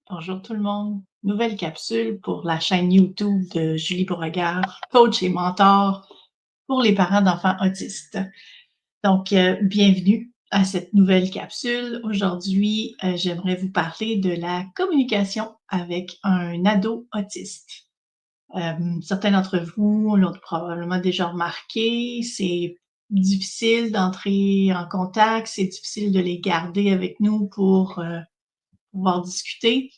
Bonjour tout le monde. Nouvelle capsule pour la chaîne YouTube de Julie Beauregard, coach et mentor pour les parents d'enfants autistes. Donc, bienvenue à cette nouvelle capsule. Aujourd'hui, j'aimerais vous parler de la communication avec un ado autiste. Certains d'entre vous l'ont probablement déjà remarqué, c'est difficile d'entrer en contact, c'est difficile de les garder avec nous pour pouvoir discuter.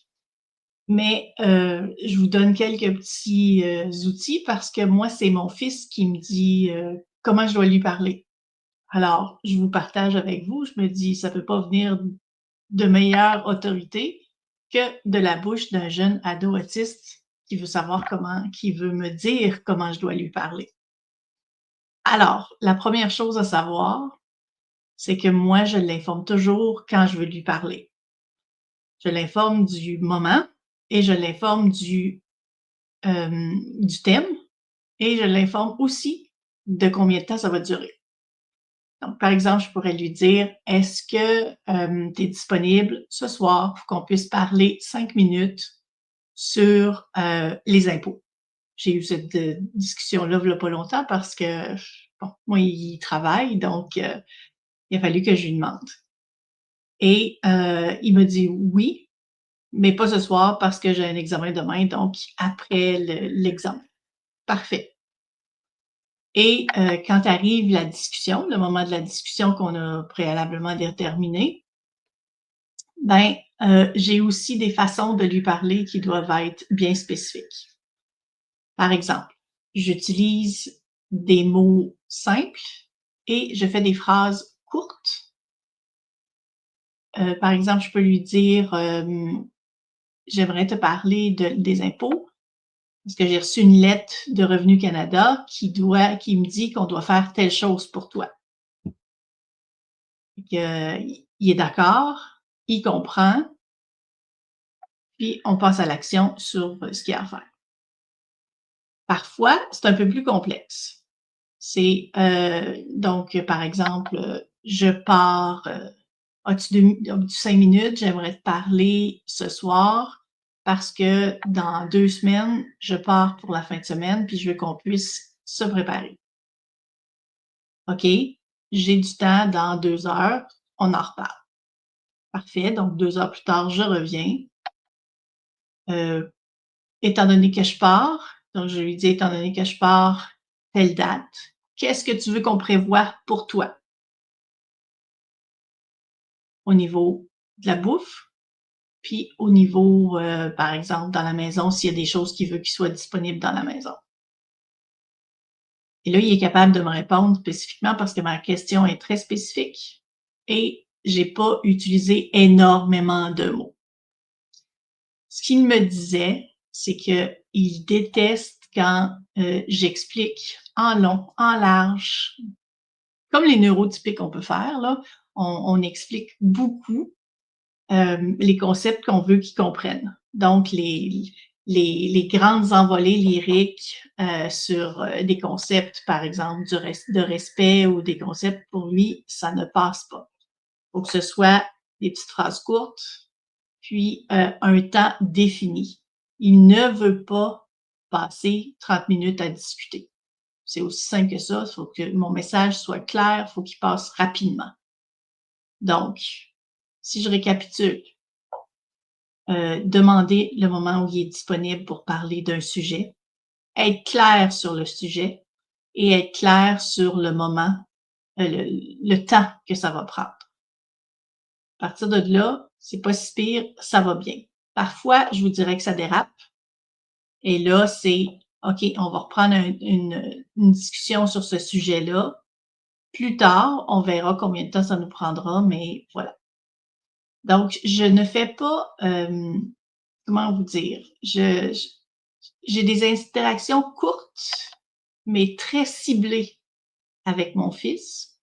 Mais je vous donne quelques petits outils parce que moi, c'est mon fils qui me dit comment je dois lui parler. Alors, je vous partage avec vous. Je me dis, ça peut pas venir de meilleure autorité que de la bouche d'un jeune ado autiste qui veut savoir qui veut me dire comment je dois lui parler. Alors, la première chose à savoir, c'est que moi, je l'informe toujours quand je veux lui parler. Je l'informe du moment et je l'informe du thème et je l'informe aussi de combien de temps ça va durer. Donc, par exemple, je pourrais lui dire, est-ce que tu es disponible ce soir pour qu'on puisse parler 5 minutes sur les impôts? J'ai eu cette discussion-là il n'y a pas longtemps parce que, bon, moi, il travaille, donc il a fallu que je lui demande. Et il me dit oui, mais pas ce soir parce que j'ai un examen demain, donc après l'examen. Parfait. Et quand arrive la discussion, le moment de la discussion qu'on a préalablement déterminé, ben, j'ai aussi des façons de lui parler qui doivent être bien spécifiques. Par exemple, j'utilise des mots simples et je fais des phrases courtes. Par exemple, je peux lui dire, j'aimerais te parler des impôts parce que j'ai reçu une lettre de Revenu Canada qui me dit qu'on doit faire telle chose pour toi. Il est d'accord, il comprend, puis on passe à l'action sur ce qu'il y a à faire. Parfois, c'est un peu plus complexe. C'est donc, par exemple, je pars, as-tu 5 minutes, j'aimerais te parler ce soir parce que dans 2 semaines, je pars pour la fin de semaine, puis je veux qu'on puisse se préparer. OK, j'ai du temps dans 2 heures, on en reparle. Parfait, donc 2 heures plus tard, je reviens. Étant donné que je pars, donc je lui dis, étant donné que je pars, telle date, qu'est-ce que tu veux qu'on prévoie pour toi? Au niveau de la bouffe, puis au niveau, par exemple, dans la maison, s'il y a des choses qu'il veut qui soient disponibles dans la maison. Et là, il est capable de me répondre spécifiquement parce que ma question est très spécifique et j'ai pas utilisé énormément de mots. Ce qu'il me disait, c'est qu'il déteste quand j'explique en long, en large, comme les neurotypiques on peut faire, là, on explique beaucoup les concepts qu'on veut qu'ils comprennent. Donc, les grandes envolées lyriques sur des concepts, par exemple, de respect ou des concepts, pour lui, ça ne passe pas. Il faut que ce soit des petites phrases courtes, puis un temps défini. Il ne veut pas passer 30 minutes à discuter. C'est aussi simple que ça. Il faut que mon message soit clair, il faut qu'il passe rapidement. Donc, si je récapitule, demander le moment où il est disponible pour parler d'un sujet, être clair sur le sujet et être clair sur le moment, le temps que ça va prendre. À partir de là, c'est pas si pire, ça va bien. Parfois, je vous dirais que ça dérape. Et là, c'est OK, on va reprendre une discussion sur ce sujet-là. Plus tard, on verra combien de temps ça nous prendra, mais voilà. Donc, je ne fais pas, comment vous dire? J'ai des interactions courtes, mais très ciblées avec mon fils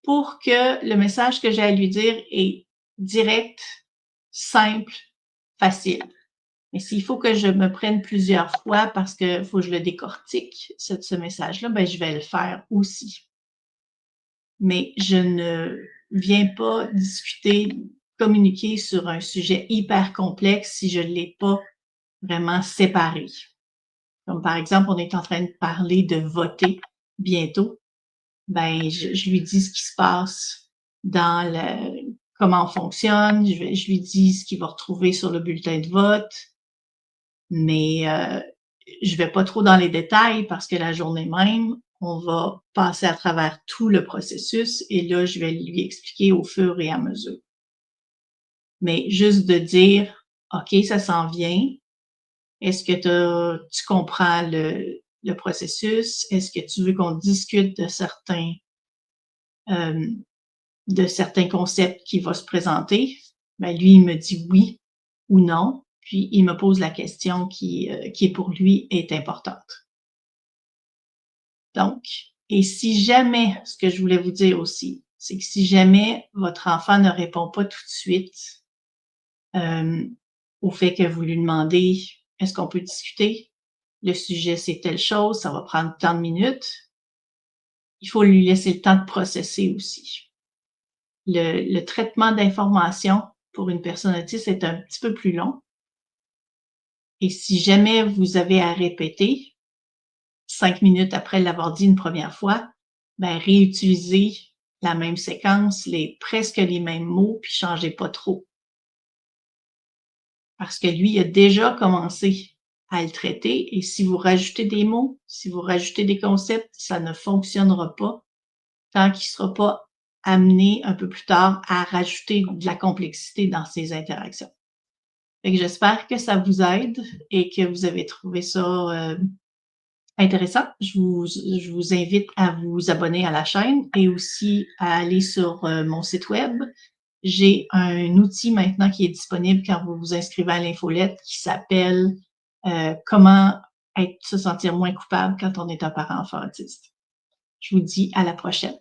pour que le message que j'ai à lui dire est direct, simple, facile. Mais s'il faut que je me prenne plusieurs fois parce qu'il faut que je le décortique, ce message-là, ben, je vais le faire aussi. Mais je ne viens pas discuter communiquer sur un sujet hyper complexe si je ne l'ai pas vraiment séparé. Comme par exemple, on est en train de parler de voter bientôt. Ben, je lui dis ce qui se passe dans le comment on fonctionne, je lui dis ce qu'il va retrouver sur le bulletin de vote, mais je vais pas trop dans les détails parce que la journée même, on va passer à travers tout le processus et là, je vais lui expliquer au fur et à mesure. Mais juste de dire: «OK, ça s'en vient. Est-ce que tu comprends le processus? Est-ce que tu veux qu'on discute de certains concepts qui vont se présenter?» Ben, lui, il me dit oui ou non, puis il me pose la question qui est pour lui est importante. Donc, et si jamais, ce que je voulais vous dire aussi, c'est que si jamais votre enfant ne répond pas tout de suite au fait que vous lui demandez: «Est-ce qu'on peut discuter? Le sujet, c'est telle chose, ça va prendre tant de minutes». Il faut lui laisser le temps de processer aussi. Le traitement d'information pour une personne autiste est un petit peu plus long. Et si jamais vous avez à répéter 5 minutes après l'avoir dit une première fois, ben réutilisez la même séquence, presque les mêmes mots, puis changez pas trop. Parce que lui, il a déjà commencé à le traiter et si vous rajoutez des mots, si vous rajoutez des concepts, ça ne fonctionnera pas tant qu'il sera pas amené un peu plus tard à rajouter de la complexité dans ses interactions. Fait que j'espère que ça vous aide et que vous avez trouvé ça intéressant. Je vous invite à vous abonner à la chaîne et aussi à aller sur mon site web. J'ai un outil maintenant qui est disponible quand vous vous inscrivez à l'infolette qui s'appelle Comment se sentir moins coupable quand on est un parent enfant autiste. Je vous dis à la prochaine.